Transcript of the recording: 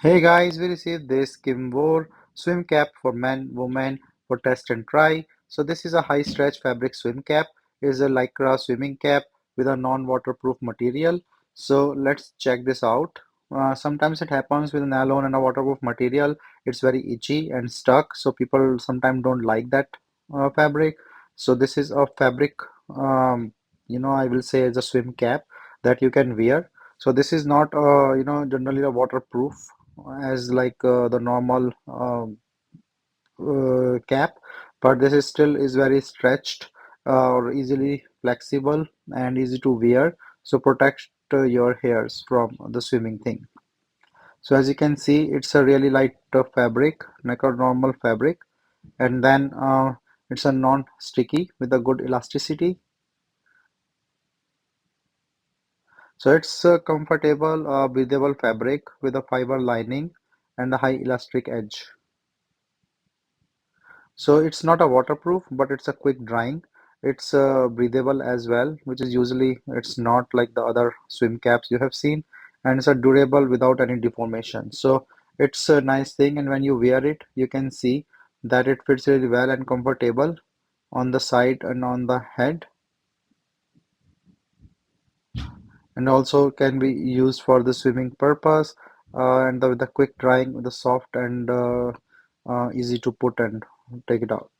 Hey guys, we received this Kimbor swim cap for men, women for test and try. So this is a high stretch fabric swim cap. It is a Lycra swimming cap with a non-waterproof material. So let's check this out. Sometimes it happens with nylon and a waterproof material. It's very itchy and stuck. So people sometimes don't like that fabric. So this is a fabric, I will say as a swim cap that you can wear. So this is not, generally a waterproof as like the normal cap, but this is still is very stretched or easily flexible and easy to wear. So protect your hairs from the swimming thing. So as you can see, it's a really light fabric, like a normal fabric, and then it's a non-sticky with a good elasticity. So it's a comfortable, breathable fabric with a fiber lining and a high elastic edge. So it's not a waterproof, but it's a quick drying. It's breathable as well, which is usually it's not like the other swim caps you have seen, and it's a durable without any deformation. So it's a nice thing, and when you wear it, you can see that it fits really well and comfortable on the side and on the head, and also can be used for the swimming purpose. And the quick drying, the soft and easy to put and take it out.